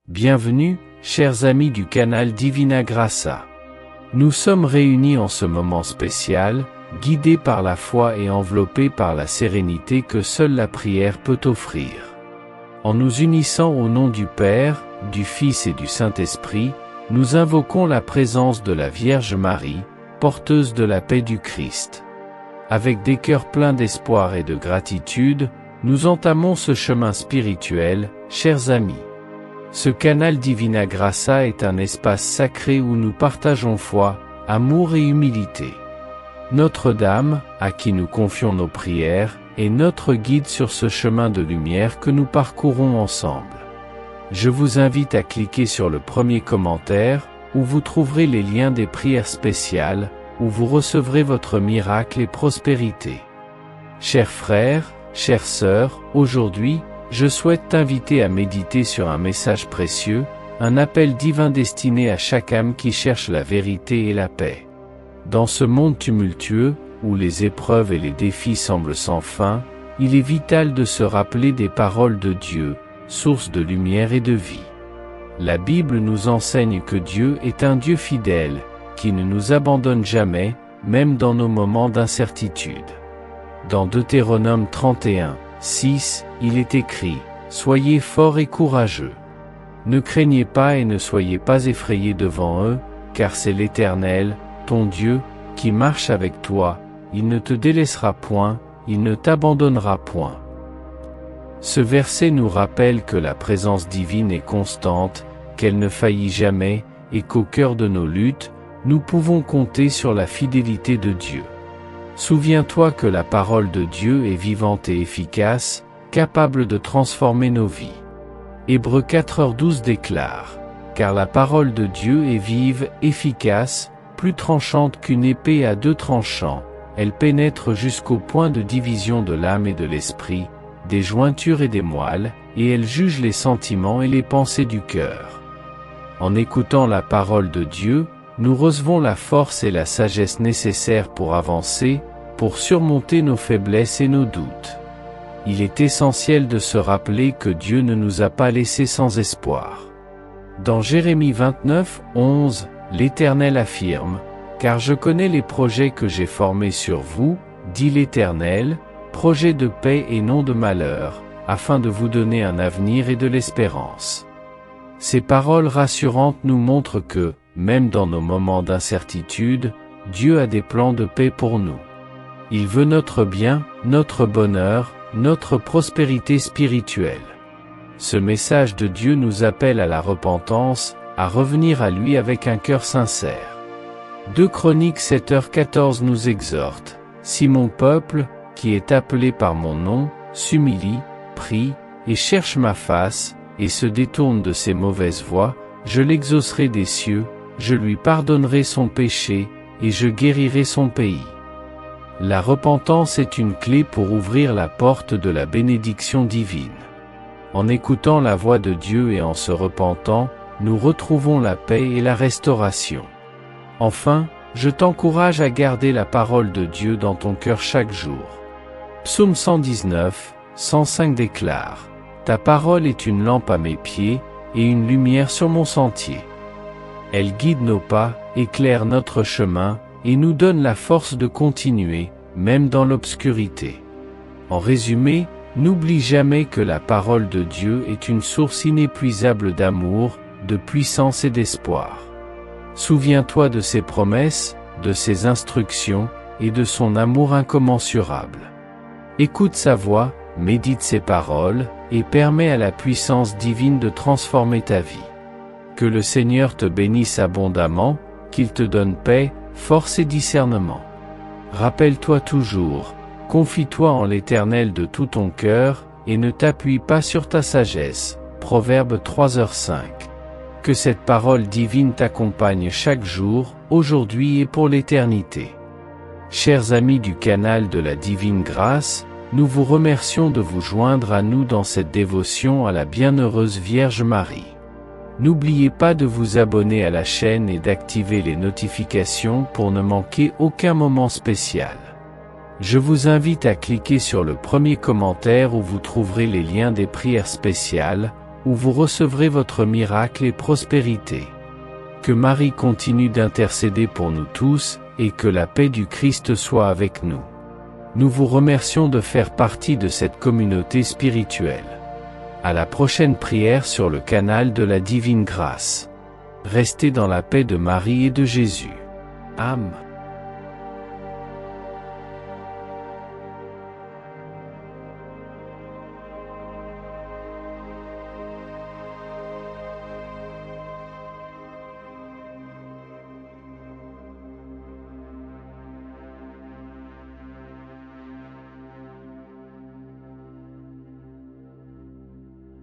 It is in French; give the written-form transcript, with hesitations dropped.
Bienvenue, chers amis du canal Divina Graça. Nous sommes réunis en ce moment spécial, guidés par la foi et enveloppés par la sérénité que seule la prière peut offrir. En nous unissant au nom du Père, du Fils et du Saint-Esprit, nous invoquons la présence de la Vierge Marie, porteuse de la paix du Christ. Avec des cœurs pleins d'espoir et de gratitude, nous entamons ce chemin spirituel, chers amis. Ce canal Divina Graça est un espace sacré où nous partageons foi, amour et humilité. Notre-Dame, à qui nous confions nos prières, est notre guide sur ce chemin de lumière que nous parcourons ensemble. Je vous invite à cliquer sur le premier commentaire, où vous trouverez les liens des prières spéciales, où vous recevrez votre miracle et prospérité. Chers frères, chères sœurs, aujourd'hui, je souhaite t'inviter à méditer sur un message précieux, un appel divin destiné à chaque âme qui cherche la vérité et la paix. Dans ce monde tumultueux, où les épreuves et les défis semblent sans fin, il est vital de se rappeler des paroles de Dieu, source de lumière et de vie. La Bible nous enseigne que Dieu est un Dieu fidèle, qui ne nous abandonne jamais, même dans nos moments d'incertitude. Dans Deutéronome 31, 6, il est écrit « Soyez forts et courageux. Ne craignez pas et ne soyez pas effrayés devant eux, car c'est l'Éternel, ton Dieu, qui marche avec toi, il ne te délaissera point, il ne t'abandonnera point. » Ce verset nous rappelle que la présence divine est constante, qu'elle ne faillit jamais, et qu'au cœur de nos luttes, nous pouvons compter sur la fidélité de Dieu. Souviens-toi que la parole de Dieu est vivante et efficace, capable de transformer nos vies. Hébreux 4h12 déclare « Car la parole de Dieu est vive, efficace, plus tranchante qu'une épée à deux tranchants, elle pénètre jusqu'au point de division de l'âme et de l'esprit, des jointures et des moelles, et elle juge les sentiments et les pensées du cœur. » En écoutant la parole de Dieu, nous recevons la force et la sagesse nécessaires pour avancer, pour surmonter nos faiblesses et nos doutes. Il est essentiel de se rappeler que Dieu ne nous a pas laissés sans espoir. Dans Jérémie 29, 11, l'Éternel affirme « Car je connais les projets que j'ai formés sur vous, dit l'Éternel, projets de paix et non de malheur, afin de vous donner un avenir et de l'espérance. » Ces paroles rassurantes nous montrent que, même dans nos moments d'incertitude, Dieu a des plans de paix pour nous. Il veut notre bien, notre bonheur, notre prospérité spirituelle. Ce message de Dieu nous appelle à la repentance, à revenir à lui avec un cœur sincère. 2 Chroniques 7h14 nous exhorte « Si mon peuple, qui est appelé par mon nom, s'humilie, prie, et cherche ma face, et se détourne de ses mauvaises voies, je l'exaucerai des cieux, je lui pardonnerai son péché, et je guérirai son pays. » La repentance est une clé pour ouvrir la porte de la bénédiction divine. En écoutant la voix de Dieu et en se repentant, nous retrouvons la paix et la restauration. Enfin, je t'encourage à garder la parole de Dieu dans ton cœur chaque jour. Psaume 119, 105 déclare « Ta parole est une lampe à mes pieds, et une lumière sur mon sentier. Elle guide nos pas, éclaire notre chemin, et nous donne la force de continuer, même dans l'obscurité. » En résumé, n'oublie jamais que la parole de Dieu est une source inépuisable d'amour, de puissance et d'espoir. Souviens-toi de ses promesses, de ses instructions, et de son amour incommensurable. Écoute sa voix, médite ses paroles, et permets à la puissance divine de transformer ta vie. Que le Seigneur te bénisse abondamment, qu'il te donne paix, force et discernement. Rappelle-toi toujours, confie-toi en l'Éternel de tout ton cœur, et ne t'appuie pas sur ta sagesse. Proverbe 3h5. Que cette parole divine t'accompagne chaque jour, aujourd'hui et pour l'éternité. Chers amis du canal de la Divine Grâce, nous vous remercions de vous joindre à nous dans cette dévotion à la bienheureuse Vierge Marie. N'oubliez pas de vous abonner à la chaîne et d'activer les notifications pour ne manquer aucun moment spécial. Je vous invite à cliquer sur le premier commentaire où vous trouverez les liens des prières spéciales, où vous recevrez votre miracle et prospérité. Que Marie continue d'intercéder pour nous tous, et que la paix du Christ soit avec nous. Nous vous remercions de faire partie de cette communauté spirituelle. À la prochaine prière sur le canal de la Divine Grâce. Restez dans la paix de Marie et de Jésus. Amen.